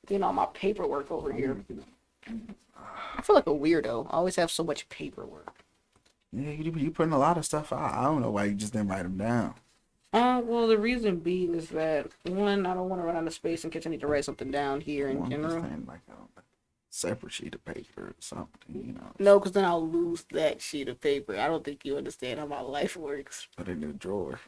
Getting all my paperwork over here. I feel like a weirdo. I always have so much paperwork. Yeah, you putting a lot of stuff out. I don't know why you just didn't write them down. Well, the reason being is that, one, I don't want to run out of space in case I need to write something down here in Well, I'm just general. saying like a separate sheet of paper or something. No, because then I'll lose that sheet of paper. I don't think you understand how my life works. Put it in the drawer.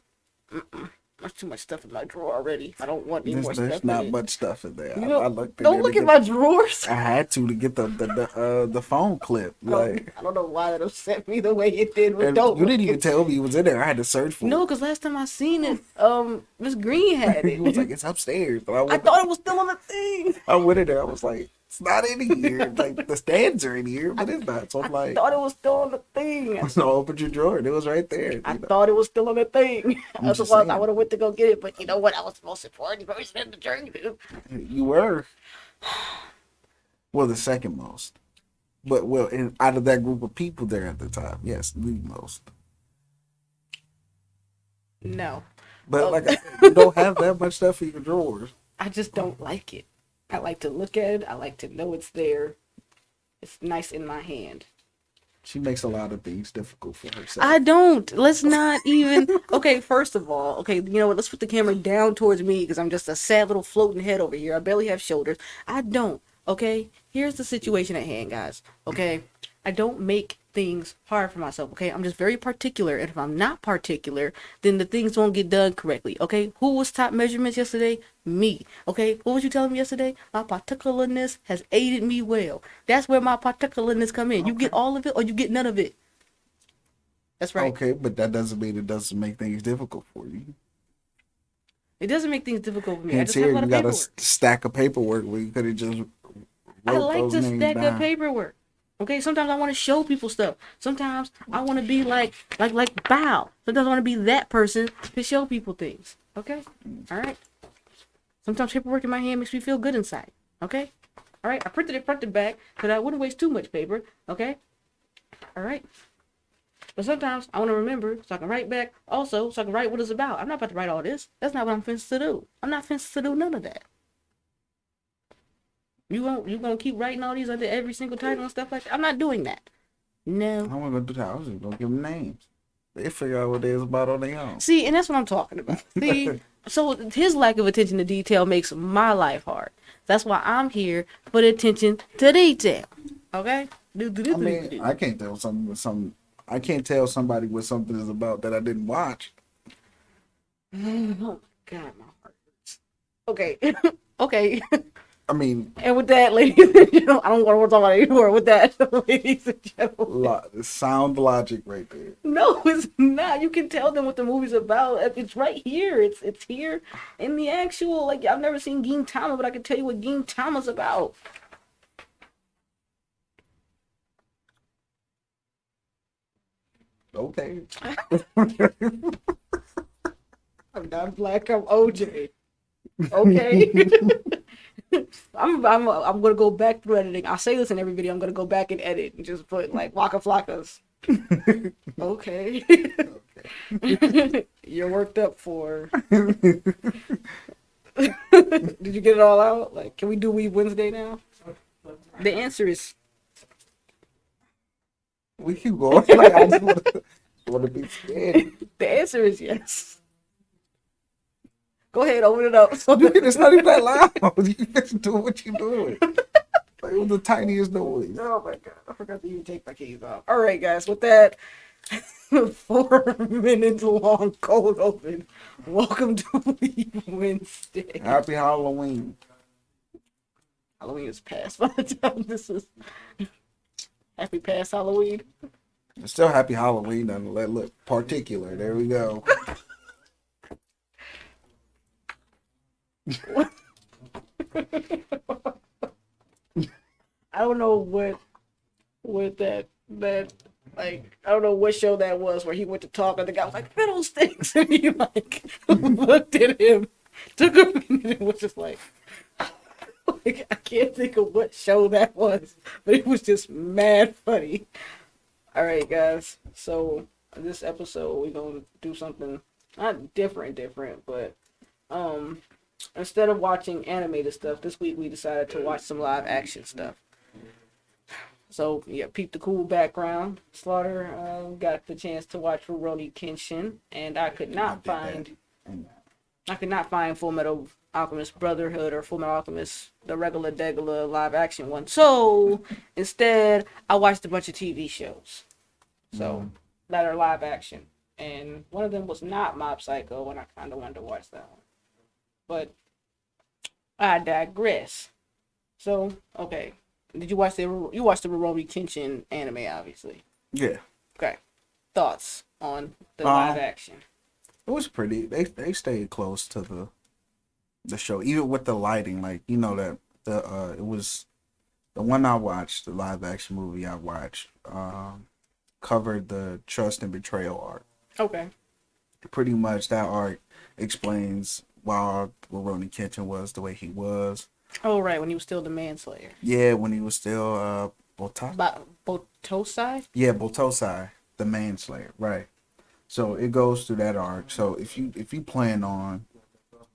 There's too much stuff in my drawer already. I don't want any There's more there's stuff in not it. much stuff in there. You know, I looked in don't there to look at get. my drawers. I had to get the phone clip. Like, I don't know why that upset me the way it did, but and don't you look didn't even at tell me it was in there. I had to search for No, it. because last time I seen it, Miss Green had He was like, it. it's upstairs. But I thought it was still on the thing. I went in there. I was like, it's not in here. Like the stands are in here, but it's not. So I'm I like, thought it was still on the thing. so open your drawer. And it was right there. I thought it was still on the thing. I'm just Otherwise, I saying. would have went to go get it. But you know what? I was the most important person in the journey. You were. Well, the second most. But out of that group of people there at the time, yes, the most. No, But like I said, you don't have that much stuff in your drawers. I just don't like it. I like to look at it. I like to know it's there. It's nice in my hand. She makes a lot of things difficult for herself. I don't. Let's not even. Okay, first of all, okay, you know what? Let's put the camera down towards me because I'm just a sad little floating head over here. I barely have shoulders. I don't. Okay, here's the situation at hand, guys. Okay, I don't make things hard for myself. Okay, I'm just very particular, and if I'm not particular, then the things won't get done correctly. Okay, who was top measurements yesterday? Me. Okay, what was you telling me yesterday? My particularness has aided me well. That's where my particularness come in. You get all of it, or you get none of it. That's right. Okay, but that doesn't mean it doesn't make things difficult for you. It doesn't make things difficult for me. I Hence just have a here, lot you of got a paperwork. stack of paperwork where you could have just I wrote like those to names stack up down. paperwork. Okay, sometimes I want to show people stuff. Sometimes I want to be like Bow. Sometimes I want to be that person to show people things. Okay, all right. Sometimes paperwork in my hand makes me feel good inside. Okay, all right. I printed it front to back so that I wouldn't waste too much paper. Okay, all right. But sometimes I want to remember so I can write back. Also, so I can write what it's about. I'm not about to write all this. That's not what I'm finished to do. I'm not finished to do none of that. You gonna keep writing all these under every single title and stuff like that? I'm not doing that. No. I wasn't gonna do that. I was just gonna give them names. They figure out what they was about on their own. See, and that's what I'm talking about. See, so his lack of attention to detail makes my life hard. That's why I'm here for the attention to detail. Okay? I mean, I can't tell something with some. I can't tell somebody what something is about that I didn't watch. Oh God, my heart hurts. Okay. Okay. I mean, And with that, ladies and gentlemen, I don't want to talk about it anymore. With that, ladies and gentlemen. sound logic right there. No, it's not. You can tell them what the movie's about. It's right here. It's here in the actual. Like I've never seen Gintama, but I can tell you what Gintama's about. Okay. I'm not black. I'm OJ. Okay. I'm gonna go back through editing. I say this in every video. I'm gonna go back and edit and just put like Waka Flockas. Okay. You're worked up for. Did you get it all out? Like, can we do Weeb Wednesday now? The answer is We keep going. Like, I just want to be scared. the answer is yes. Go ahead, open it up. So It's not even that loud. You just do what you doing. Like, it was the tiniest noise. Oh my God, I forgot to even take my keys off. All right, guys, with that 4 minutes long cold open, welcome to Weeb Wednesday. Happy Halloween. Halloween is past by the time this is. Happy past Halloween. It's still happy Halloween. Look, particular. There we go. I don't know what that like I don't know what show that was where he went to talk and the guy was like fiddlesticks and he like looked at him, took a minute and was just like I can't think of what show that was, but it was just mad funny. All right, guys. So this episode we're gonna do something not different, but instead of watching animated stuff, this week we decided to watch some live action stuff. So yeah, peep the cool background. Slaughter got the chance to watch Rurouni Kenshin, and I could not find Full Metal Alchemist Brotherhood or Full Metal Alchemist the regular degular live action one. So instead, I watched a bunch of TV shows. So that are live action, and one of them was not Mob Psycho, and I kind of wanted to watch that one. But I digress. So okay, did you watch the Rurouni Kenshin anime? Obviously. Yeah. Okay. Thoughts on the live Um, action? it was pretty. They stayed close to the show, even with the lighting. Like that it was the one I watched, the live action movie I watched, covered the trust and betrayal arc. Okay. Pretty much that arc explains why Rurouni Kenshin was the way he was. Oh right, when he was still the manslayer. Yeah, when he was still Botosai. Yeah, Botosai, the manslayer, right. So it goes through that arc. So if you plan on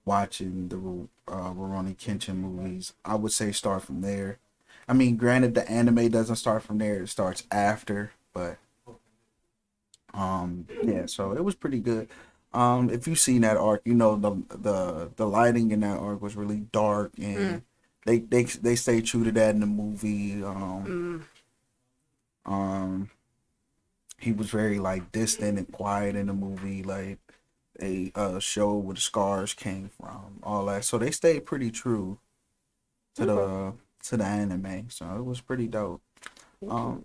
watching the Rurouni Kenshin movies, I would say start from there. I mean, granted, the anime doesn't start from there; it starts after. But yeah. So it was pretty good. If you've seen that arc, the lighting in that arc was really dark, and they stay true to that in the movie. He was very like distant and quiet in the movie, like a show where the scars came from, all that. So they stayed pretty true to the anime. So it was pretty dope. Um,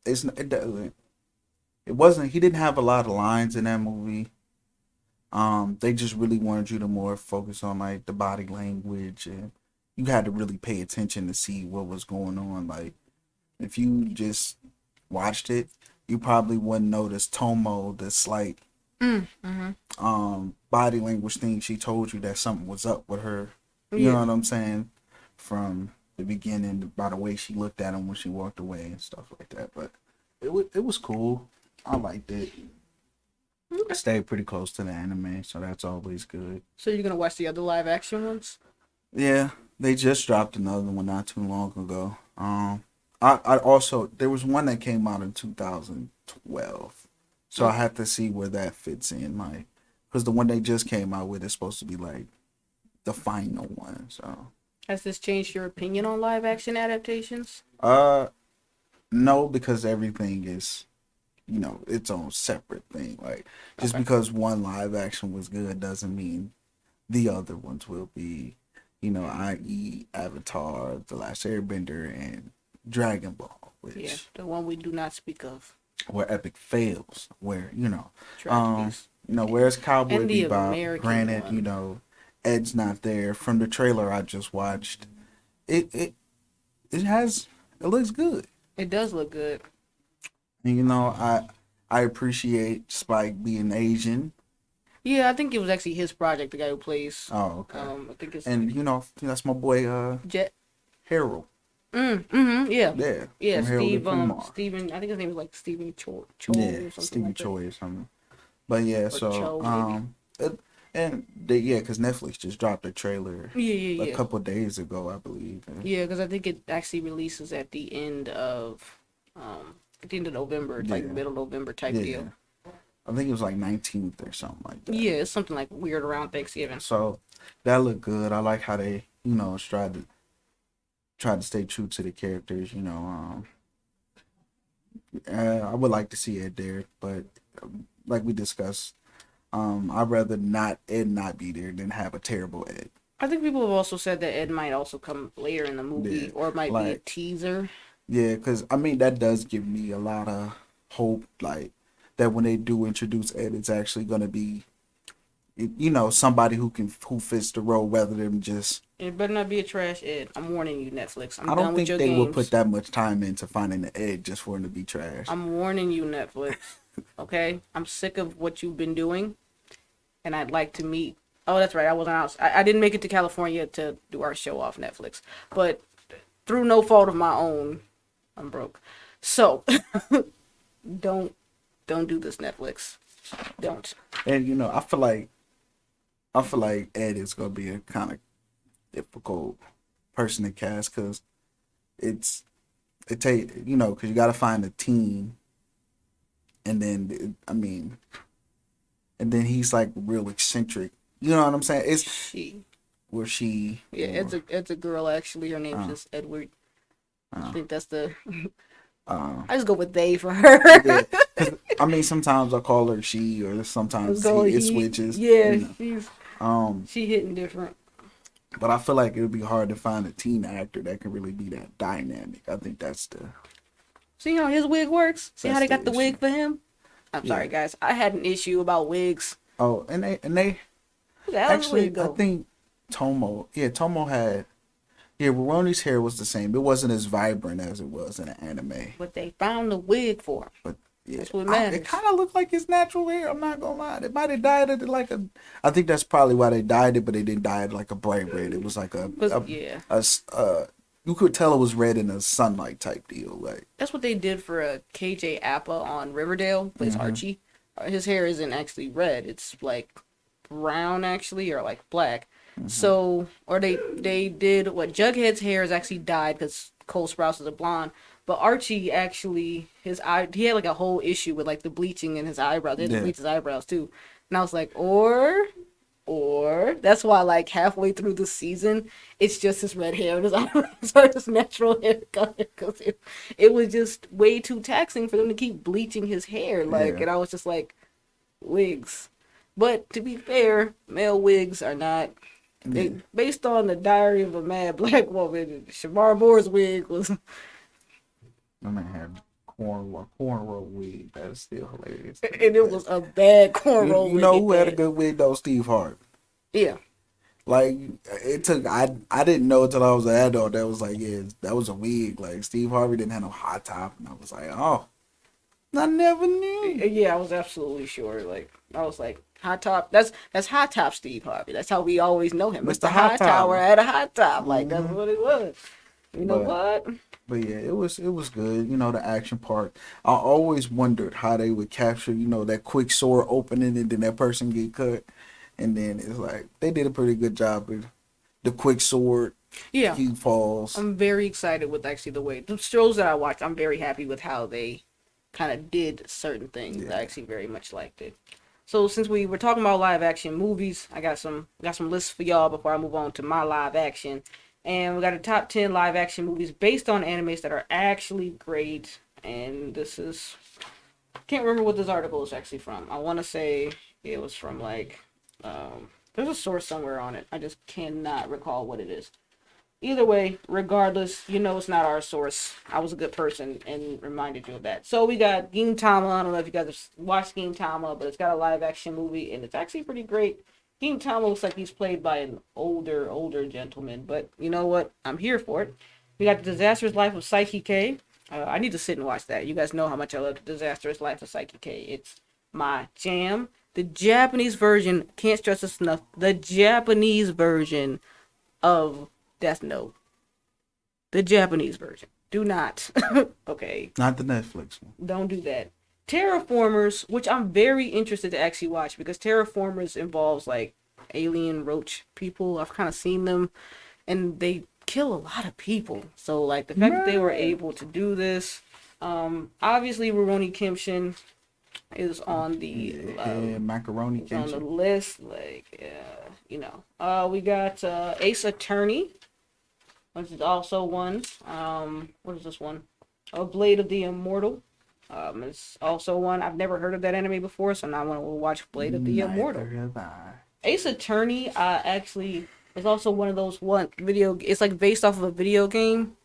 it wasn't. He didn't have a lot of lines in that movie. They just really wanted you to more focus on like the body language, and you had to really pay attention to see what was going on. Like if you just watched it, you probably wouldn't notice Tomo, the slight body language thing. She told you that something was up with her. You know what I'm saying? From the beginning, by the way she looked at him when she walked away and stuff like that. But it was cool. I liked it. I stayed pretty close to the anime, so that's always good. So you're gonna watch the other live action ones? Yeah, they just dropped another one not too long ago. I also there was one that came out in 2012, so I have to see where that fits in, like, because the one they just came out with is supposed to be like the final one. So Has this changed your opinion on live action adaptations? no, because everything is its own separate thing. Like just Okay. because one live action was good doesn't mean the other ones will be. I.e. Avatar, The Last Airbender, and Dragon Ball, Yeah, which the one we do not speak of. where epic fails, where Tragedies. where's Cowboy And the Bebop? American Granted, one. Ed's not there. From the trailer I just watched, it looks good. It does look good. And, I appreciate Spike being Asian. Yeah, I think it was actually his project, the guy who plays. Oh, okay. I think it's And that's my boy Jet. Harold. Yeah. Yeah. Yeah, From Harold Steve. and Kumar. Steven. I think his name is like Steven Choi Yeah, or something Stevie like that. Choi or something. But yeah, Or so Cho, because Netflix just dropped a trailer a Yeah. couple days ago, I believe. Yeah, because I think it actually releases at the end of November, it's like Yeah. middle November type Yeah. deal. I think it was like 19th or something like that. Yeah, it's something like weird around Thanksgiving. So that looked good. I like how they, tried to stay true to the characters. I would like to see Ed there, but like we discussed, I'd rather Ed not be there than have a terrible Ed. I think people have also said that Ed might also come later in the movie, Yeah, or it might be a like teaser. yeah, because I mean that does give me a lot of hope, like that when they do introduce Ed, it's actually gonna be, somebody who fits the role rather than just. It better not be a trash Ed. I'm warning you, Netflix. I'm I done don't with think your they would games. put that much time into finding the Ed just for him to be trash. I'm warning you, Netflix. Okay? I'm sick of what you've been doing, and I'd like to meet. Oh, that's right. I wasn't out. I didn't make it to California to do our show off Netflix, but through no fault of my own, I'm broke. So don't do this, Netflix. Don't. And I feel like I feel like Ed is gonna be a kind of difficult person to cast because it's it take because you got to find a team, and then I mean, and then he's like real eccentric. You know what I'm saying? It's She. where she Yeah, or Ed's a girl actually. Her name's uh, just Edward. I uh, think that's the. uh, I just go with they for her. yeah. Because I mean, sometimes I call her she, or Let's sometimes go he. with It he. switches. Yeah, she's Um, she hitting different. but I feel like it would be hard to find a teen actor that can really be that dynamic. I think See how his wig works? See how that's they the got the issue. wig for him? I'm Yeah. sorry, guys. I had an issue about wigs. Oh, and they Where the hell did his actually, wig I go? think Tomo had, yeah, Roroni's hair was the same. It wasn't as vibrant as it was in the anime. But they found the wig for him. But yeah, That's what it matters. kind of looked like his natural hair. I'm not gonna lie. They might have dyed it like a. I think that's probably why they dyed it, but they didn't dye it like a bright red. It was like Cause yeah, you could tell it was red in a sunlight type deal. Like, that's what they did for KJ Appa on Riverdale. Plays hmm Archie. His hair isn't actually red. It's like brown actually, or like black. hmm So, or they did what Jughead's hair is actually dyed because Cole Sprouse is a blonde. But Archie actually, he had like a whole issue with like the bleaching in his eyebrows. They had to yeah, bleach his eyebrows too. And I was like, or that's why like halfway through the season, it's just his red hair and his eyebrows are his natural hair color because it was just way too taxing for them to keep bleaching his hair. Like, yeah, and I was just like, wigs. But to be fair, male wigs are not. yeah. Based on the Diary of a Mad Black Woman, Shamar Moore's wig was, My man had cornrow wig. That's still hilarious. and it was a bad You, cornrow you wig know at who had a that. good wig though? Steve Harvey. Yeah, Like it took I didn't know until I was an adult that was like, yeah, that was a wig. Like Steve Harvey didn't have no hot top, and I was like, oh, I never knew. yeah, I was absolutely sure. Like, I was like, Hot Top. That's Hot Top Steve Harvey. That's how we always know him. Mr. Mr. Hot High Tower Top. had a hot top. Like that's hmm what it was. You know But what? yeah, it was good. The action part. I always wondered how they would capture, that quick sword opening and then that person get cut, and then it's like they did a pretty good job with the quick sword. Yeah, He falls. I'm very excited with actually the way the shows that I watched. I'm very happy with how they kind of did certain things. I Yeah. actually very much liked it. So since we were talking about live action movies, I got some lists for y'all before I move on to my live action. And we got a top 10 live action movies based on animes that are actually great. And this is can't remember what this article is actually from. I want to say it was from like there's a source somewhere on it. I just cannot recall what it is. Either way, regardless, it's not our source. I was a good person and reminded you of that. So we got Gintama. I don't know if you guys have watched Gintama, but it's got a live action movie and it's actually pretty great. Gintama looks like he's played by an older gentleman, but you know what? I'm here for it. We got The Disastrous Life of Psyche K. I need to sit and watch that. You guys know how much I love The Disastrous Life of Psyche K. It's my jam. The Japanese version, can't stress this enough, the Japanese version of Death Note. The Japanese version. Do not. Okay. Not the Netflix one. Don't do that. Terraformers, which I'm very interested to actually watch because Terraformers involves like alien roach people. I've kind of seen them and they kill a lot of people. So like the fact that they were able to do this, obviously Rurouni Kenshin is on the Yeah, macaroni is on the kitchen. list. Like we got Ace Attorney, which is also one. What is this one? A Blade of the Immortal. It's also one. I've never heard of that anime before, so now I want to watch Blade of the Immortal. Neither have I. Ace Attorney, actually is also one of those one video. It's like based off of a video game.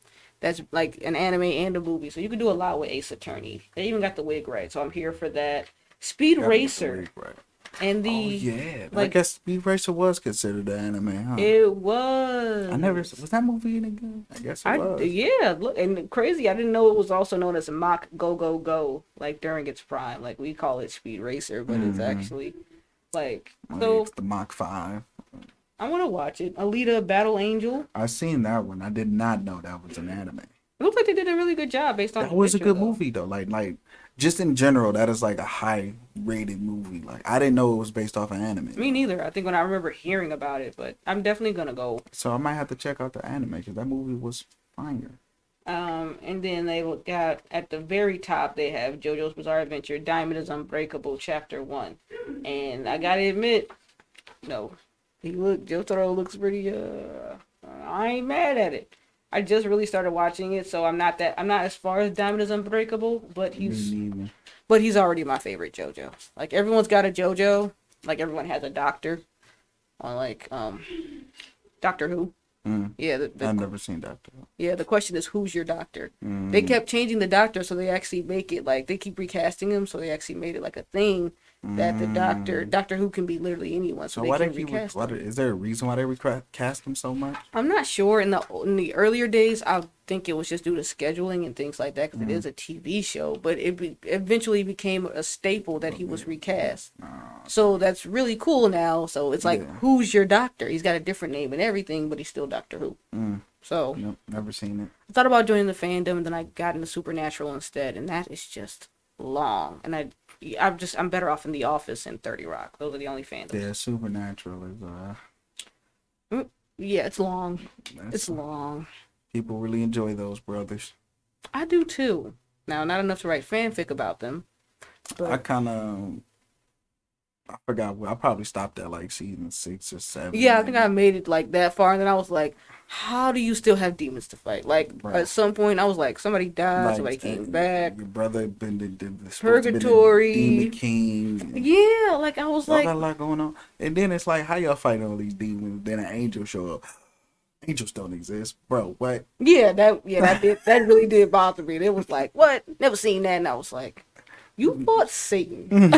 That's like an anime and a movie, so you can do a lot with Ace Attorney. They even got the wig right, so I'm here for that. Speed Gotta get the Racer wig right. and Oh the yeah, I like guess Speed Racer was considered an anime, huh? it was. I never was that movie any good? I guess it was. Yeah, look, and crazy. I didn't know it was also known as Mach Go Go Go, like during its prime. Like we call it Speed Racer, but it's actually like so. It's the Mach 5. I want to watch it. Alita Battle Angel. I seen that one. I did not know that was an anime. It looks like they did a really good job based on That the was a picture, good though. movie though. Like just in general, that is like a high rated movie. Like I didn't know it was based off an anime. Me neither. I think when I remember hearing about it, but I'm definitely gonna go. So I might have to check out the anime because that movie was fire. And then they got at the very top. They have JoJo's Bizarre Adventure: Diamond is Unbreakable, Chapter 1. And I gotta admit, no, Jotaro looks pretty. I ain't mad at it. I just really started watching it, so I'm not as far as Diamond is Unbreakable, but he's already my favorite JoJo. Like everyone's got a JoJo, like everyone has a doctor on like Doctor Who. Yeah, I've never seen Doctor Who. Yeah, the question is who's your doctor? They kept changing the doctor, so they actually make it like they keep recasting him, so they actually made it like a thing that the Doctor Who can be literally anyone. So why they they can recast him. is there a reason why they recast him so much? I'm not sure. In the earlier days, I think it was just due to scheduling and things like that, because it is a TV show. But it eventually became a staple that he was recast. So that's really cool now. So it's like, who's your doctor? He's got a different name and everything, but he's still Doctor Who. So nope, never seen it. I thought about joining the fandom, and then I got into Supernatural instead, and that is just long. And I'm better off in The Office and 30 Rock. Those are the only fandoms. Yeah, Supernatural is yeah, it's long. It's long. People really enjoy those brothers. I do too. Now, not enough to write fanfic about them. But I forgot. I probably stopped at like season 6 or 7. Yeah, I think I made it like that far, and then I was like, how do you still have demons to fight? Like, at some point, I was like, somebody died, like, somebody came back. Your brother been the Purgatory. Demon King. Yeah, like, I was like... got a lot going on. And then it's like, how y'all fighting all these demons? Then an angel show up. Angels don't exist. Bro, what? Yeah, that really did bother me. It was like, what? Never seen that, and I was like... You fought Satan.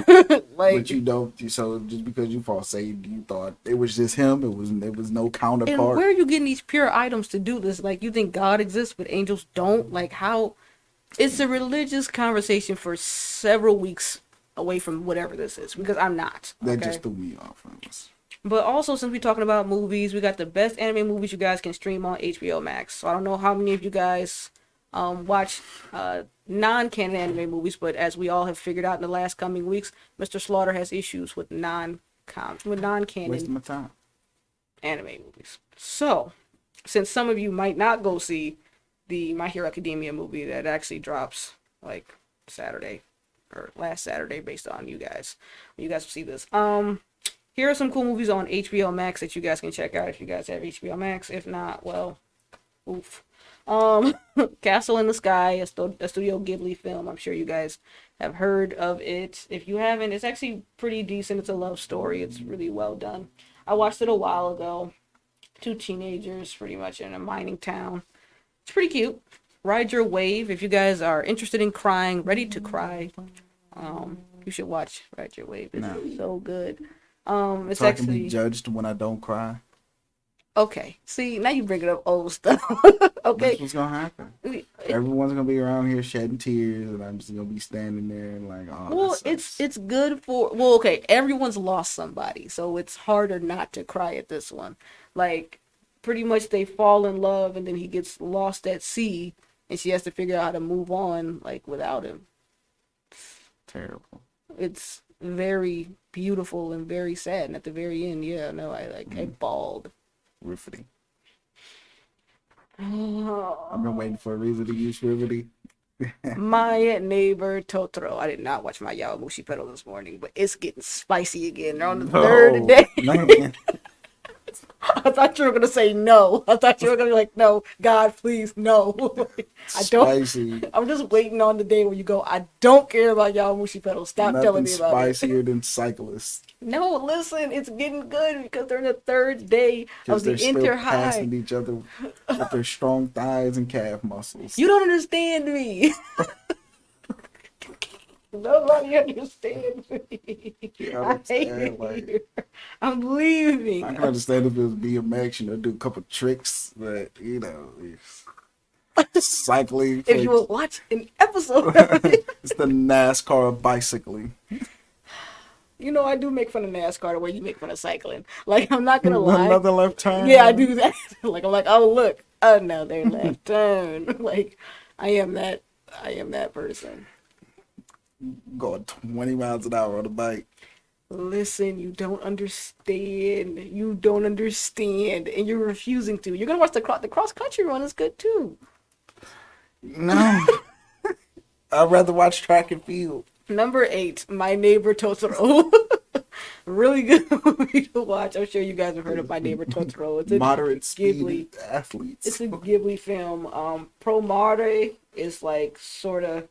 But you don't. So just because you fought Satan, you thought it was just him. It was no counterpart. And where are you getting these pure items to do this? Like, you think God exists, but angels don't? Like, how? It's a religious conversation for several weeks away from whatever this is, because I'm not. That just threw me off. But also, since we're talking about movies, we got the best anime movies you guys can stream on HBO Max. So I don't know how many of you guys watch non-canon anime movies, but as we all have figured out in the last coming weeks, Mr. Slaughter has issues with non-canon Wasting my time. anime movies. So, since some of you might not go see the My Hero Academia movie that actually drops like Saturday or last Saturday, based on you guys, when you guys will see this, here are some cool movies on HBO Max that you guys can check out if you guys have HBO Max. If not, well, oof. Castle in the Sky, a Studio Ghibli film. I'm sure you guys have heard of it. If you haven't, it's actually pretty decent. It's a love story. It's really well done. I watched it a while ago. 2 teenagers pretty much in a mining town. It's pretty cute. Ride Your Wave. If you guys are interested in crying, ready to cry, you should watch Ride Your Wave. It's so good. It's so I actually can be judged when I don't cry. Okay. See, now you bringing up old stuff. Okay. That's what's gonna happen. Everyone's gonna be around here shedding tears, and I'm just gonna be standing there and like, oh. Well, it's good for. Well, okay. Everyone's lost somebody, so it's harder not to cry at this one. Like, pretty much they fall in love, and then he gets lost at sea, and she has to figure out how to move on, like, without him. Terrible. It's very beautiful and very sad, and at the very end, yeah, no, I bawled. Riffity. I've been waiting for a reason to use riffity. My Neighbor Totoro. I did not watch my Yawamushi pedal this morning, but it's getting spicy again. They're on the third day. I thought you were gonna say no. I thought you were gonna be like, no, God, please, no. I don't. Spicy. I'm just waiting on the day where you go, I don't care about Yawamushi pedals. Stop telling me about it. Spicier than cyclists. No, listen, it's getting good because they're in the third day of the inter-high. Passing each other with their strong thighs and calf muscles. You don't understand me. Nobody understands me. I hate it. I'm leaving. I can understand if it was BMX, do a couple tricks, but it's cycling. If you will watch an episode of it. It's the NASCAR of bicycling. I do make fun of NASCAR the way you make fun of cycling. Like, I'm not gonna lie. Another left turn. Yeah, I do that. I'm like, oh look, another left turn. Like, I am that person. Going 20 miles an hour on a bike. Listen, you don't understand. You don't understand, and you're refusing to. You're gonna watch the cross country run is good too. No, I'd rather watch track and field. Number 8, My Neighbor Totoro. Really good movie to watch. I'm sure you guys have heard of My Neighbor Totoro. It's a Moderate Ghibli. speed athletes. It's a Ghibli film. Pro Mare is like sort of.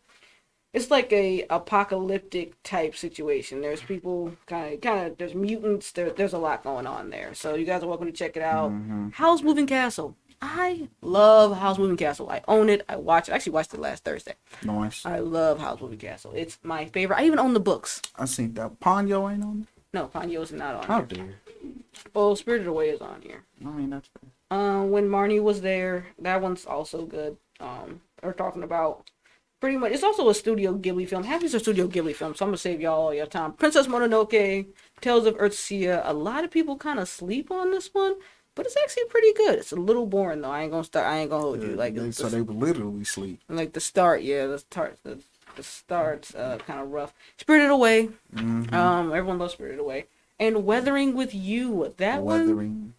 It's like a apocalyptic type situation. There's people kind of. There's mutants. There's a lot going on there. So you guys are welcome to check it out. Mm-hmm. Howl's Moving Castle. I love Howl's Moving Castle. I own it. I watch it. I actually watched it last Thursday. Nice. I love Howl's Moving Castle. It's my favorite. I even own the books. I seen that. Ponyo ain't on No, Ponyo's not on it. How here. dare. Well, Spirited Away is on here. I mean, that's fair. When Marnie was there, that one's also good. We're talking about pretty much. It's also a Studio Ghibli film. Half these are Studio Ghibli films, so I'm gonna save y'all all your time. Princess Mononoke, Tales of Earthsea. A lot of people kind of sleep on this one, but it's actually pretty good. It's a little boring though. I ain't gonna hold you. Like So they would literally sleep. like the start, yeah, the start's kind of rough. Spirited Away. Mm-hmm. Everyone loves Spirited Away. And Weathering with You. Weathering.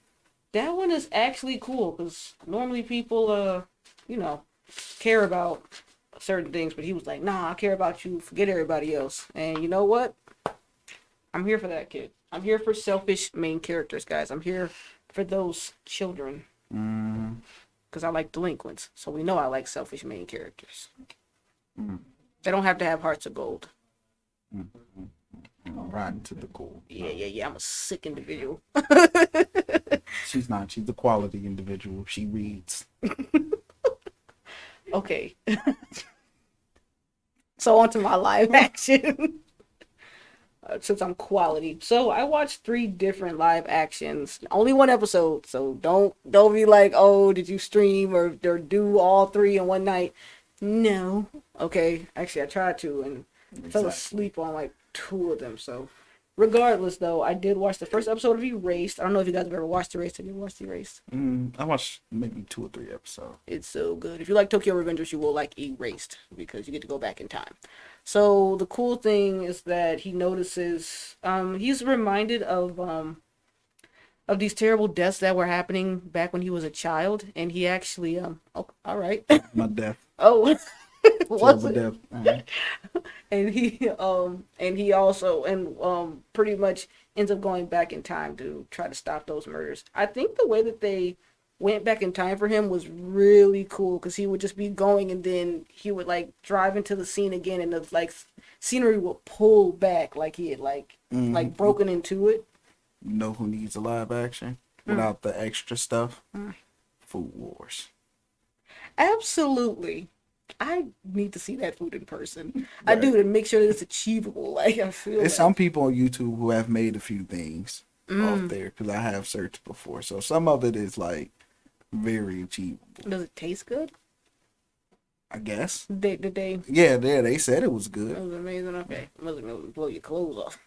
That one is actually cool because normally people, care about certain things, but he was like, nah, I care about you. Forget everybody else. And you know what? I'm here for that kid. I'm here for selfish main characters, guys. I'm here for those children Mm-hmm. because I like delinquents. So we know I like selfish main characters. Mm-hmm. They don't have to have hearts of gold. Riding to the goal. Yeah. I'm a sick individual. She's not. She's a quality individual. She reads. Okay. So on to my live action. Since I'm quality. So I watched 3 different live actions. Only one episode. So don't be like, oh, did you stream or do all 3 in one night? No. Okay. Actually, I tried to and fell asleep on like 2 of them. So regardless, though, I did watch the first episode of Erased. I don't know if you guys have ever watched Erased. Have you watched Erased? I watched maybe 2 or 3 episodes. It's so good. If you like Tokyo Revengers, you will like Erased because you get to go back in time. So the cool thing is that he notices, he's reminded of these terrible deaths that were happening back when he was a child, and he actually, oh, all right. My death. Oh, what's Terrible it? death. Uh-huh. And he also pretty much ends up going back in time to try to stop those murders. I think the way that they went back in time for him was really cool because he would just be going and then he would like drive into the scene again and the like scenery would pull back like he had like broken into it. You know who needs a live action without the extra stuff? Food Wars. Absolutely. I need to see that food in person. Right. I do, to make sure that it's achievable. Like I feel There's some people on YouTube who have made a few things off there because I have searched before. So some of it is like very achievable. Does it taste good? I guess. Did they? Yeah, they said it was good. It was amazing. Okay, must blow your clothes off.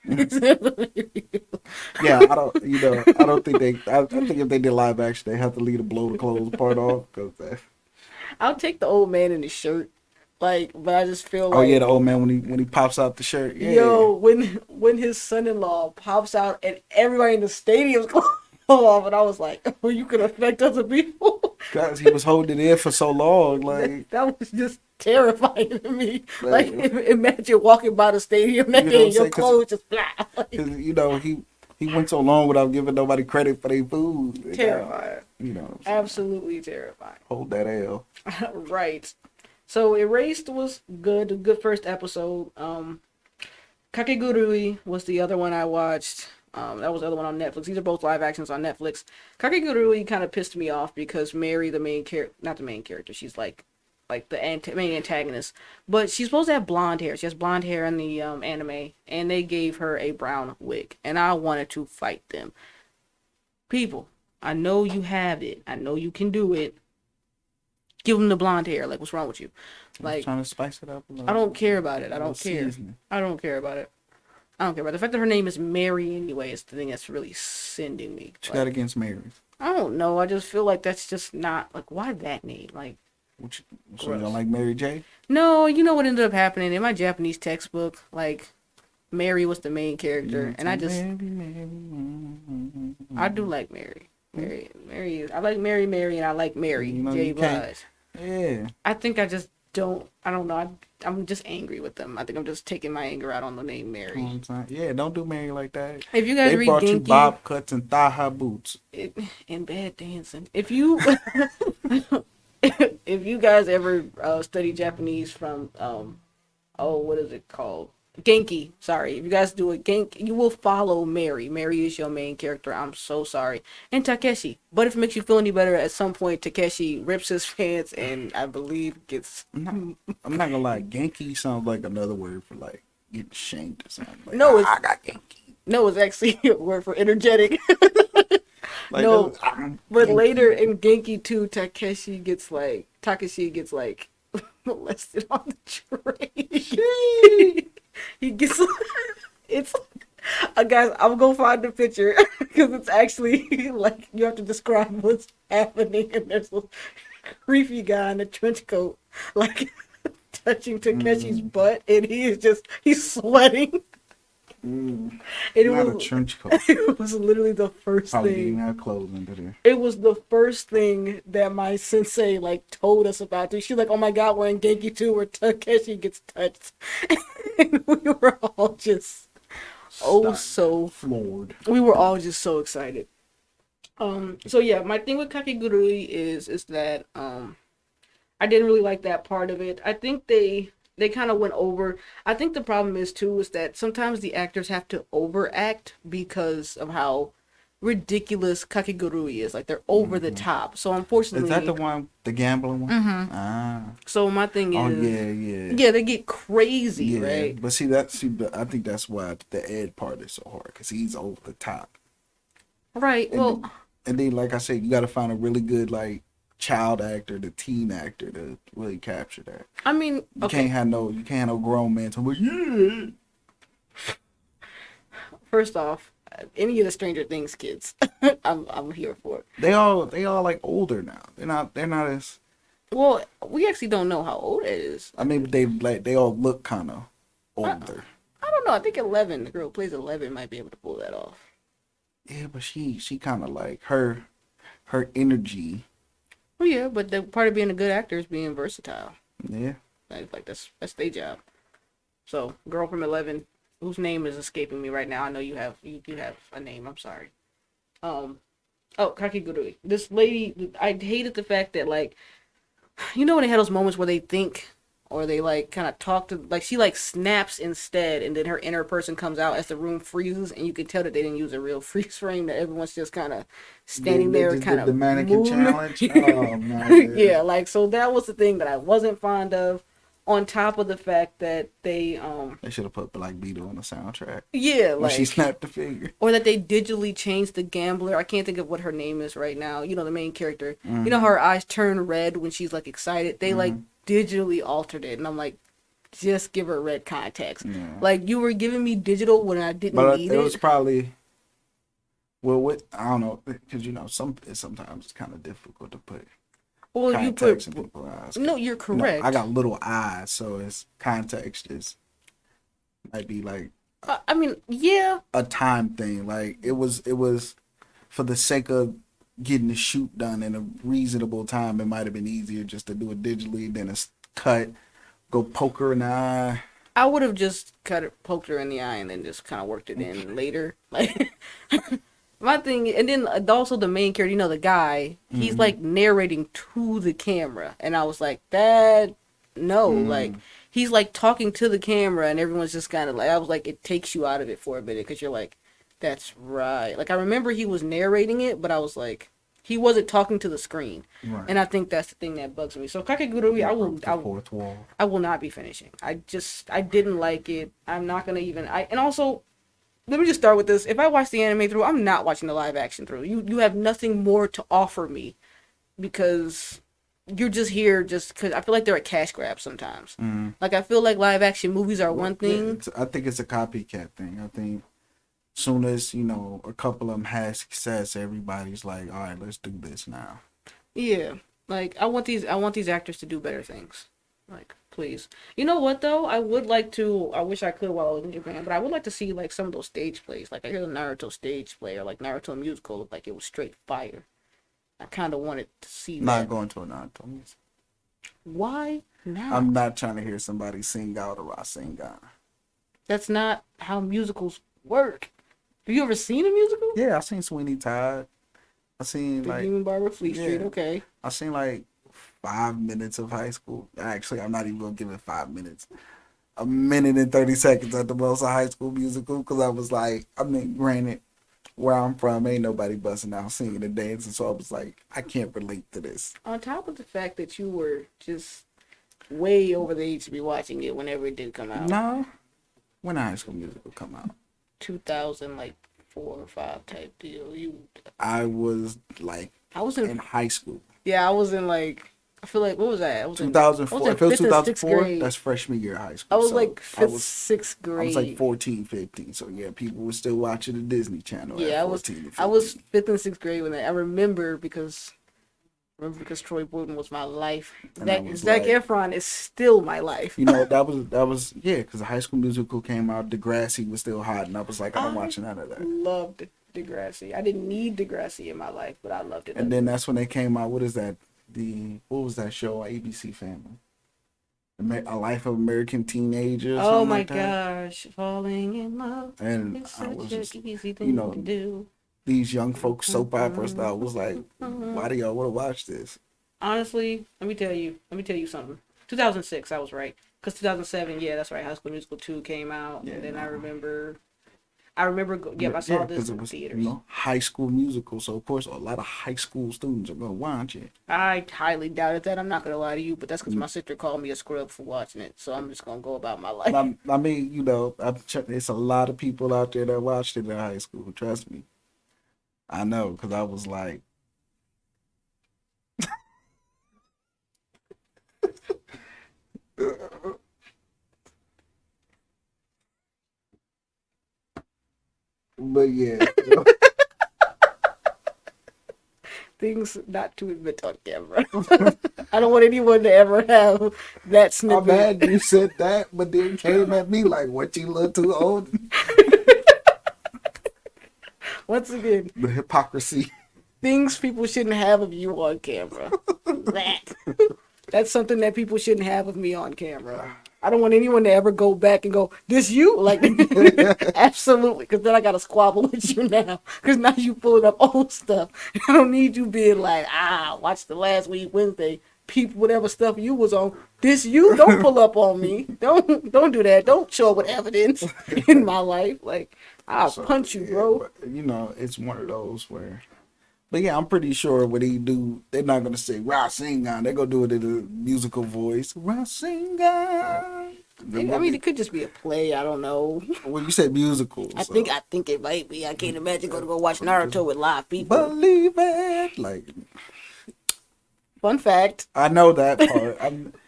Yeah, I don't think they. I think if they did live action, they have to leave the blow the clothes part off because. I'll take the old man in the shirt, like, but I just feel like. Oh yeah, the old man when he pops out the shirt. Yeah. Yo, when his son-in-law pops out and everybody in the stadium's going off, and I was like, oh, you could affect other people. Guys, he was holding it in for so long, like that was just terrifying to me. Like imagine walking by the stadium that day and your clothes just fly. He went so long without giving nobody credit for their food. Terrifying. Absolutely terrifying. Hold that L. Right. So Erased was good, a good first episode. Kakegurui was the other one I watched. That was the other one on Netflix. These are both live actions on Netflix. Kakegurui kind of pissed me off because Mary, not the main character, she's like the main antagonist, but she's supposed to have blonde hair. She has blonde hair in the anime, and they gave her a brown wig, and I wanted to fight them. People, I know you have it. I know you can do it. Give them the blonde hair. Like, what's wrong with you? Like, trying to spice it up a little. I don't care about it. I don't care. Seasoning. I don't care about it. I don't care about it. The fact that her name is Mary anyway is the thing that's really sending me. What you got against Mary? I don't know. I just feel like that's just not, like, why that name? Like, So you don't Gross. like Mary J? No, you know what ended up happening in my Japanese textbook? Like, Mary was the main character, and I do like Mary. Mary. I like Mary, and I like Mary You know J. you can't. Blige. Yeah. I think I just don't. I don't know. I'm just angry with them. I think I'm just taking my anger out on the name You know what Mary. I'm saying? Yeah, don't do Mary like that. If you guys They read brought you Genki bob cuts and thigh high boots. and bad dancing, if you if you guys ever study Japanese from oh, what is it called? Genki. Sorry. If you guys do a Genki, you will follow Mary. Mary is your main character. I'm so sorry. And Takeshi. But if it makes you feel any better, at some point Takeshi rips his pants and I believe gets. I'm not gonna lie. Genki sounds like another word for like getting shamed or something. Like, No, I got Genki. no, it's actually a word for energetic. Like No, I'm but later Genki. in Genki 2, Takeshi gets like molested on the train. He gets it's guys, I'm gonna find the picture because it's actually like you have to describe what's happening, and there's a creepy guy in a trench coat like touching Takeshi's butt, and he's sweating. Mm. And Not a trench coat. it was literally the first Probably getting thing. our clothes under there. It was the first thing that my sensei like told us about. She's like, "Oh my god, we're in Genki 2 where Takeshi gets touched," and we were all just oh Stunned. so Floored. we were all just so excited. So yeah, my thing with Kakegurui is that I didn't really like that part of it. I think they kind of went over. I think the problem is too is that sometimes the actors have to overact because of how ridiculous Kakegurui is. Like they're over the top. So Is that the unfortunately, one, the gambling one? mm-hmm. Ah. So my thing Oh is, yeah, yeah. yeah, they get crazy, Yeah, right? but but I think that's why the Ed part is so hard because he's over the top. Right. And Well, then, like I said, you got to find a really good like child actor, the teen actor to really capture that. I mean, You okay. you can't have no grown man talking about yeah. First off, any of the Stranger Things kids, I'm here for it. They all like older now. They're not as. Well, we actually don't know how old it is. I mean, they all look kind of I, older. I don't know. I think 11, the girl who plays 11, might be able to pull that off. Yeah, but she kind of like her energy. Oh yeah, but the part of being a good actor is being versatile. Yeah. Like that's their job. So, girl from 11, whose name is escaping me right now. I know you do have a name. I'm sorry. Um, oh, Kakegurui. This lady, I hated the fact that like, you know when they had those moments where they think or they like kind of talk to like she like snaps instead, and then her inner person comes out as the room freezes, and you can tell that they didn't use a real freeze frame. That everyone's just kind of standing They there, just kind did the of mannequin moving. challenge. Oh man. Yeah, like so that was the thing that I wasn't fond of. On top of the fact that They should have put Black Beetle on the soundtrack yeah, when she like snapped the finger. or that they digitally changed the gambler. I can't think of what her name is right now. You know, the main character. Mm-hmm. You know how her eyes turn red when she's like excited. They like digitally altered it, and I'm like, just give her red contacts. Yeah. Like you were giving me digital when I didn't But need it was it. probably what I don't know because sometimes it's kind of difficult to put Well, you contacts put in people's eyes. no, you're You know, correct. I got little eyes, so it's context is might be like I mean, yeah, a time thing. Like it was for the sake of getting the shoot done in a reasonable time. It might have been easier just to do it digitally than a cut, go poke her in the eye. I would have just poked her in the eye, and then just kind of worked it in later. Like my thing, and then also the main character, you know, the guy, he's like narrating to the camera, and I was like, that no, like he's like talking to the camera, and everyone's just kind of like, I was like, it takes you out of it for a minute because you're like, that's right. Like I remember he was narrating it, but I was like, he wasn't talking to the screen, Right. and I think that's the thing that bugs me. So Kakegurui, Fourth wall. I will not be finishing. I didn't like it. I'm not gonna even. And also, let me just start with this. If I watch the anime through, I'm not watching the live action through. You have nothing more to offer me because you're just here just because I feel like they're a cash grab sometimes. Like I feel like live action movies are one thing. I think it's a copycat thing. I think soon as a couple of them has success, everybody's like, all right, let's do this now. Yeah. Like I want these actors to do better things. Like, please. You know what though? I would like to. I wish I could while I was in Japan, but I would like to see like some of those stage plays. Like I hear the Naruto stage play or like Naruto musical looked like it was straight fire. I kind of wanted to see Not that. going to a Naruto music. Why I'm not? not trying to hear somebody sing out or Rasengan. That's not how musicals work. Have you ever seen a musical? Yeah, I seen Sweeney Todd. I seen The like Demon Barber, Fleet Street. yeah, Okay. I seen like 5 minutes of high school. Actually, I'm not even gonna give it 5 minutes. A minute and 30 seconds at the most of High School Musical because I was like, I mean, granted, where I'm from, ain't nobody busting out singing and dancing, so I was like, I can't relate to this. On top of the fact that you were just way over the age to be watching it whenever it did come out. No, when High School Musical come out, 2000 like 4 or 5 type deal. I was like I was in in high school. yeah, I was in like I feel like what was that? I was in 2004. If it was fifth and sixth 2004, grade. that's freshman year of high I school. was So like I fifth, was sixth I was like grade. 14, 15. So yeah, people were still watching the Disney Channel Yeah, at I was 14 and 15. I was fifth and sixth grade when I remember because Troy Bolton was my life. And I Zac was Zac like, Efron is still my life. you know, that was yeah, because the High School Musical came out, Degrassi was still hot, and I was like, I don't I watch none of that. loved Degrassi. I didn't need Degrassi in my life, but I loved it. And then that's when they came out. What is that? What was that show on ABC Family? A Life of American Teenager, or Oh something my like that. gosh, falling in love And is I such was an just, easy you thing know, to do. these young folks soap opera style was like, why do y'all want to watch this? Honestly, let me tell you something. 2006, I was right. Because 2007, yeah, that's right. High School Musical 2 came out, Yeah, and then no. yep, I saw this because it in was theaters. High School Musical, so of course a lot of high school students are gonna watch it. I highly doubted that. I'm not gonna lie to you, but that's because my sister called me a scrub for watching it. So I'm just gonna go about my life. I mean, it's a lot of people out there that watched it in high school. Trust me, I know because I was like, but yeah, Things not to admit on camera. I don't want anyone to ever have that I'm snippet. mad you said that, but then came at me like, "What you look too old?" Once again, The hypocrisy. things people shouldn't have of you on camera. That's something that people shouldn't have of me on camera. I don't want anyone to ever go back and go, "This you?" Like, absolutely, because then I gotta squabble with you now. Because now you pulling up old stuff. I don't need you being like, watch the last Weeb Wednesday. Peep whatever stuff you was on. This you? Don't pull up on me. Don't do that. Don't show up with evidence in my life. Like, I'll So, punch you, yeah, bro. but, it's one of those where. But yeah, I'm pretty sure what they do, they're not gonna say Rasengan. They're gonna do it in a musical voice. Rasengan. I mean, it could just be a play. I don't know. Well, you said musical. I So. think it might be. I can't imagine going to go watch Naruto with live people. Believe it. Like, Fun fact. I know that part.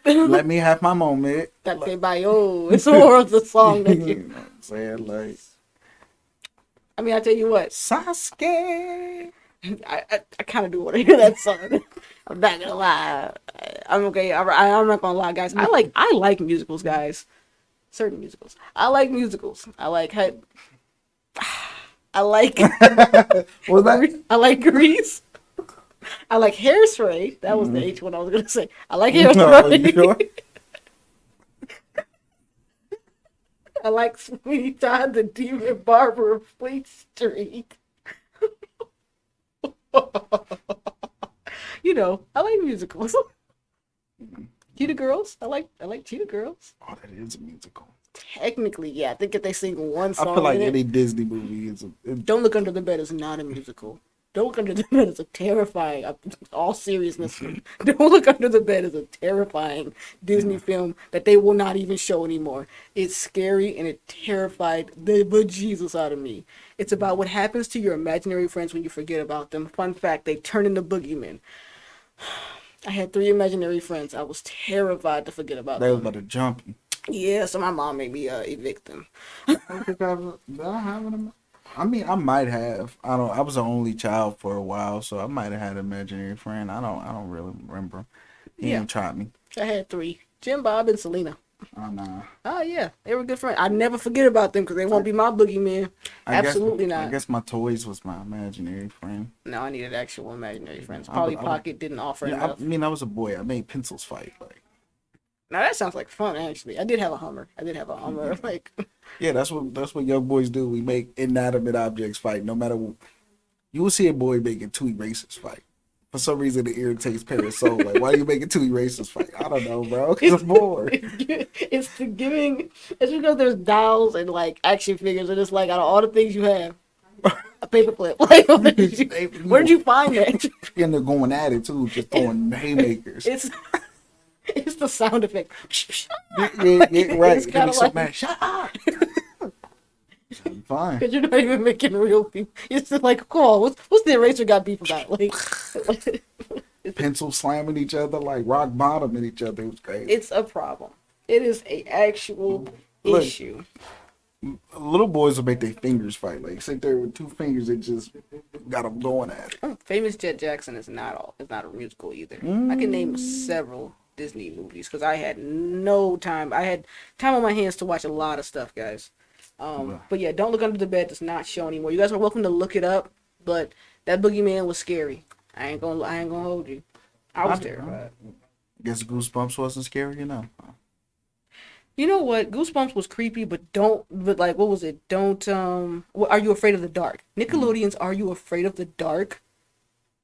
Let me have my moment. Takebayo. It's more of the song that You you. know what I'm saying? Like, I mean, I tell you what. Sasuke. I kind of do want to hear that song. I'm not gonna lie. I'm okay. I'm not gonna lie, guys. I like musicals, guys. Certain musicals. I like musicals. I like. I like. What was that? I like Grease. I like Hairspray. That was the H one I was gonna say. I like Hairspray. No, you sure? I like Sweeney Todd, the Demon Barber of Fleet Street. You know, I like musicals. Cheetah Girls. I like Cheetah Girls. Oh, that is a musical. Technically, yeah. I think if they sing one song, I feel like in any it, Disney movie is. Don't Look Under the Bed is not a musical. Don't Look Under the Bed is a terrifying, all seriousness. Don't Look Under the Bed is a terrifying Disney film that they will not even show anymore. It's scary and it terrified the bejesus out of me. It's about what happens to your imaginary friends when you forget about them. Fun fact, they turn into boogeymen. I had 3 imaginary friends. I was terrified to forget about They was them. about to jump you. Yeah, so my mom made me evict them. I don't think I've. Did I have them? I mean, I might have. I don't. I was an only child for a while, so I might have had an imaginary friend. I don't. I don't really remember. He Yeah, ain't tried me. I had three: Jim, Bob, and Selena. Oh nah. Oh yeah, they were good friends. I never forget about them because they won't I, be my boogeyman. I guess. Absolutely I not. guess my toys was my imaginary friend. No, I needed actual imaginary friends. I was. Polly Pocket didn't offer Yeah. I enough. mean, I was a boy. I made pencils fight. Like. Now that sounds like fun. Actually, I did have a Hummer. I did have a Hummer. Like, Yeah, that's what young boys do. We make inanimate objects fight. No matter what, you will see a boy making two erasers fight. For some reason, it irritates parents so. Like, why are you making two erasers fight? I don't know, bro. Cause I'm bored. it's the giving. It's because there's dolls and like action figures, and it's like out of all the things you have, a paperclip. Like, where did you find that? And they're going at it too, just throwing haymakers. It's the sound effect. Yeah, right. It's They kind be of so like mad. Shut up. Fine. because you're not even making real people. It's just like, come on, what's the eraser got beef about? Like, Pencil slamming each other, like rock bottoming each other. It was crazy. it's a problem. It is a actual Look, issue. little boys will make their fingers fight. Like sit there with two fingers and just got them going at it. Famous Jet Jackson is not a musical either. I can name several Disney movies because I had no time. I had time on my hands to watch a lot of stuff, guys. But yeah, Don't Look Under the Bed does not show anymore. You guys are welcome to look it up, but that boogeyman was scary. I ain't gonna hold you. I was terrified. Guess Goosebumps wasn't scary enough. You know what? Goosebumps was creepy, but like, what was it? Are You Afraid of the Dark? Nickelodeon's Are You Afraid of the Dark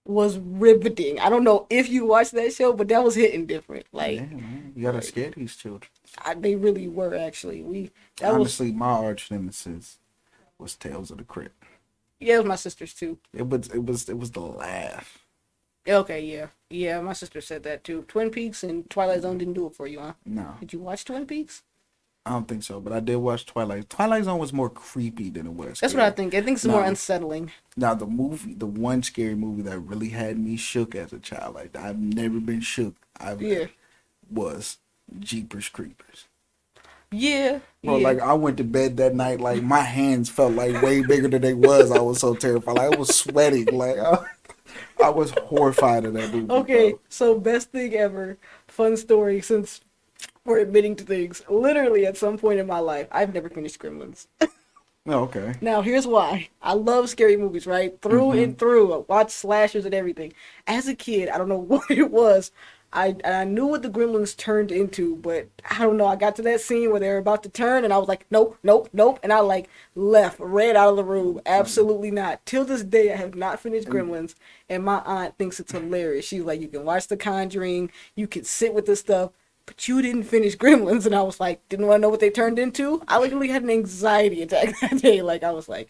was riveting. I don't know if you watched that show, but that was hitting different. Like, Yeah, man. You gotta scare these children. they really were actually. Honestly, my arch nemesis was Tales of the Crypt. Yeah, it was my sister's too. It was the laugh. Okay, yeah. My sister said that too. Twin Peaks and Twilight Zone didn't do it for you, huh? No, Did you watch Twin Peaks? I don't think so. But I did watch Twilight. Twilight Zone was more creepy than it was. That's what I think. I think it's more No. unsettling. Now the one scary movie that really had me shook as a child, like I've never been shook. Was Jeepers Creepers. Yeah, Bro, yeah. like I went to bed that night, like my hands felt like way bigger than they was. I was so terrified. Like I was sweating. Like I was horrified of that movie. Okay, Bro. so best thing ever. Fun story since we're admitting to things. Literally, at some point in my life, I've never finished Gremlins. Oh, okay. Now, here's why. I love scary movies, right? Through and through. I watch slashers and everything. As a kid, I don't know what it was. I knew what the Gremlins turned into, but I don't know. I got to that scene where they were about to turn, and I was like, nope, nope, nope. And I like ran out of the room. Absolutely not. Till this day, I have not finished Gremlins, and my aunt thinks it's hilarious. She's like, you can watch The Conjuring, you can sit with this stuff, but you didn't finish Gremlins. And I was like, didn't want to know what they turned into. I literally had an anxiety attack that day. Like, I was like,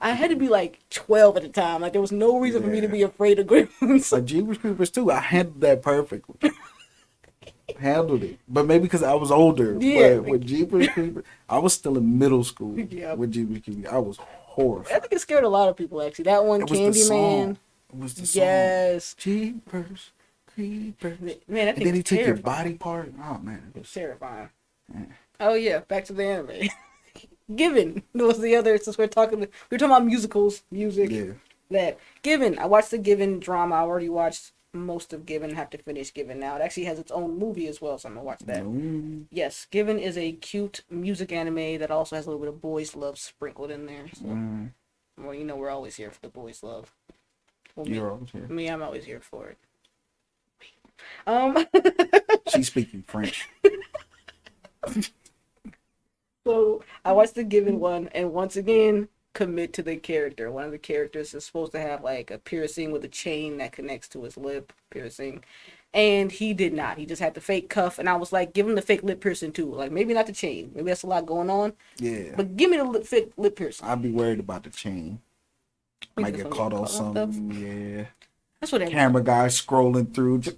I had to be like 12 at the time. Like, there was no reason for me to be afraid of Gremlins. Like Jeepers Creepers too. I handled that perfectly. Handled it, but maybe because I was older. Yeah. But with Jeepers Creepers, I was still in middle school. Yeah. With Jeepers Creepers, I was I horrified. think it scared a lot of people, actually. That one, It was the Candyman. song. It was the song. Yes. Jeepers Creepers. Man, that And thing's then he took your terrifying. body part. Oh man, it was Terrifying. Yeah. Oh yeah, back to the anime. Given was the other, since we're talking about musicals, music. Yeah. That Given, I watched the Given drama. I already watched most of Given. Have to finish Given now. It actually has its own movie as well, so I'm gonna watch that. Mm. Yes, Given is a cute music anime that also has a little bit of boys' love sprinkled in there. So, well, you know we're always here for the boys' love. Well, You're always here. me, I'm always here for it. She's speaking French. So I watched the Given one, and once again, commit to the character. One of the characters is supposed to have like a piercing with a chain that connects to his lip piercing, and he did not. He just had the fake cuff, and I was like, give him the fake lip piercing too. Like maybe not the chain. Maybe that's a lot going on. Yeah. But give me the fake lip piercing. I'd be worried about the chain. Might get caught on something. Yeah. That's what. Camera guy scrolling through. Just,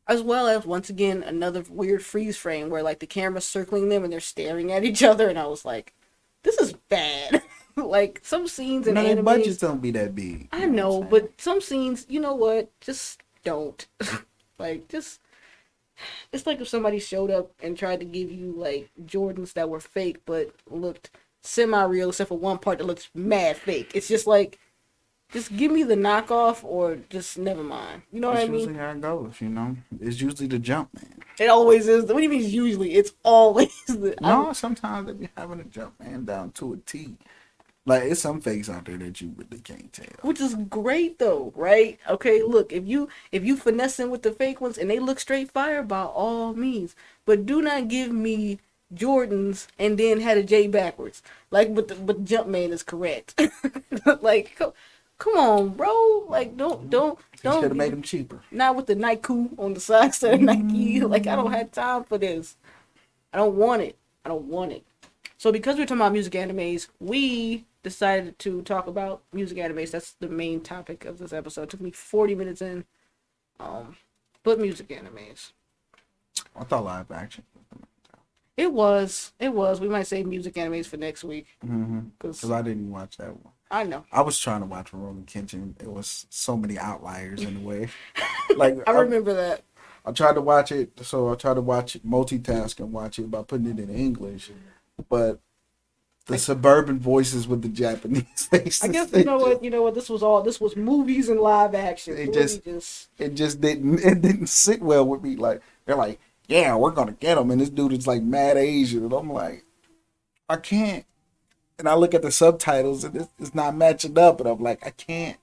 As well as, once again, another weird freeze frame where like the camera's circling them and they're staring at each other, and I was like, this is bad. Like some scenes in their anime, budgets don't be that big. I know, but some scenes, you know what? Just don't. Like, just, it's like if somebody showed up and tried to give you like Jordans that were fake but looked semi-real except for one part that looks mad fake. It's just like, just give me the knockoff or just never mind. You know what That's I mean? usually how it goes, you know. It's usually the jump man. It always is. What do you mean usually? It's always No, sometimes they be having a jump man down to a T. Like it's some fakes out there that you really can't tell. which is great though, right? Okay, look, if you finessing with the fake ones and they look straight fire, by all means. But do not give me Jordans and then had a J backwards. Like but Jumpman is correct. Like come on, bro. Like don't Should have made them cheaper. not with the Nike on the side instead of Nike. Like I don't have time for this. I don't want it. I don't want it. So because we're talking about music animes, we decided to talk about music animes. That's the main topic of this episode. It took me 40 minutes in. But music animes. I thought live action. It was. We might save music animes for next week. Because I didn't watch that one. I know. I was trying to watch Rurouni Kenshin. It was so many outliers in the way. Like I remember that. I tried to watch it, so I tried to watch it, multitask and watch it by putting it in English. But the suburban voices with the Japanese faces. I guess you know what. This was movies and live action. It just didn't sit well with me. Like they're like, yeah, we're gonna get him, and this dude is like mad Asian, and I'm like, I can't. And I look at the subtitles, and it's not matching up, and I'm like, I can't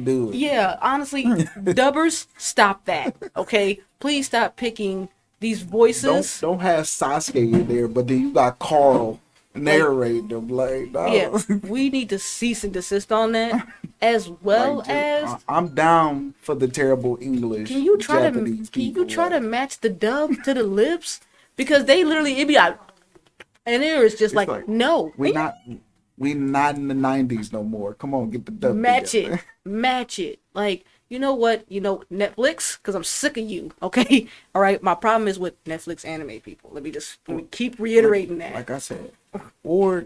do it. Yeah, honestly, dubbers, stop that. Okay, please stop picking these voices. Don't have Sasuke in there, but then you got Carl narrating them. Like, no. Yeah, we need to cease and desist on that, as well Like, as. I'm down for the terrible English. Can you try Japanese to people, to match the dub to the lips? Because they literally it be like, and there is just like no. We not in the 90s no more. Come on, get the dub. Match together. match it. Like, you know what? Netflix, because I'm sick of you. Okay, all right. My problem is with Netflix anime people. Let me keep reiterating that. Like I said, or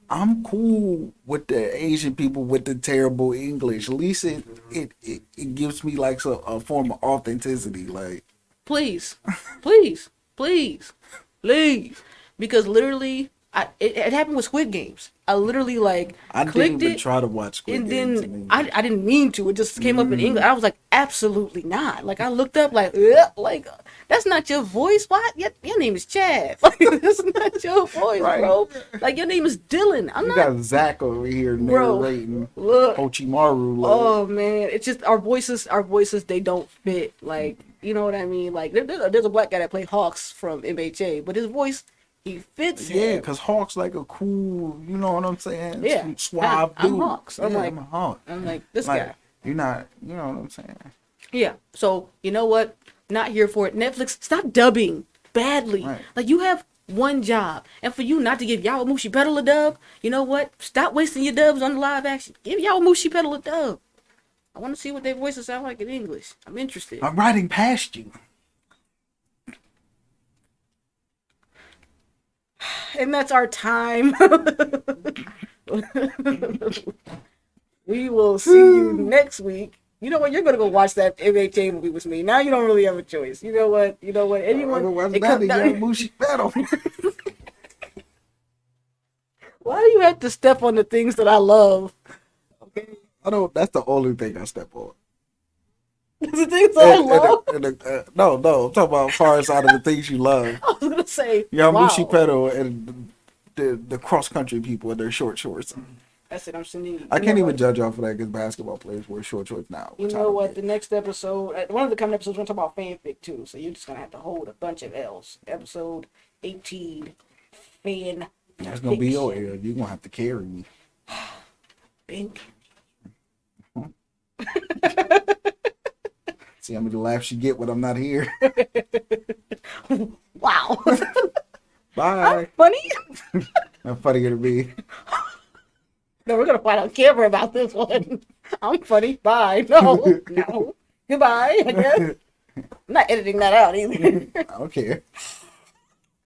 I'm cool with the Asian people with the terrible English. At least it gives me like a form of authenticity. Like, please, please, because literally, it happened with Squid Games. I literally I clicked didn't even it, try to watch Squid and Games then I didn't mean to. It just came up in English. I was like, absolutely not. Like I looked up, that's not your voice. What? Your name is Chad. Like that's not your voice, Right. bro. Like your name is Dylan. You got Zach over here narrating Look, Ochimaru. oh man, it's just our voices. They don't fit. Like you know what I mean. Like there's a black guy that played Hawks from MHA, but his voice. He fits Yeah, him. because Hawk's like a cool, you know what I'm saying? Yeah. Suave I'm dude. Hawks. I'm I'm a Hawk. I'm like, this Like, guy. You're not, you know what I'm saying? Yeah. So, you know what? Not here for it. Netflix, stop dubbing badly. Right. Like, you have one job. And for you not to give Yawamushi Pedal a dub, you know what? Stop wasting your dubs on the live action. Give Yawamushi Pedal a dub. I want to see what their voices sound like in English. I'm interested. I'm riding past you. And that's our time. We will see you next week. You know what? You're gonna go watch that MHA movie with me. Now you don't really have a choice. You know what? Anyone? Yawamushi Pedal. Why do you have to step on the things that I love? Okay. That's the only thing I step on. The things that I love. No, I'm talking about far as out of the things you love. I was gonna say Yawamushi wow. Pedal and the cross country people in their short shorts. That's it. I'm sending you. I can't even judge y'all for that because basketball players wear short shorts now. You know what? The next episode, one of the coming episodes, we're gonna talk about fanfic too. So you're just gonna have to hold a bunch of L's. Episode 18, fan. That's gonna be your era. You're gonna have to carry me. Bink. See how many laughs you get when I'm not here. Wow. Bye. I'm funny. I'm funnier to me. No, we're gonna fight on camera about this one. I'm funny. Bye. No. Goodbye. I guess. I'm not editing that out either. I don't care.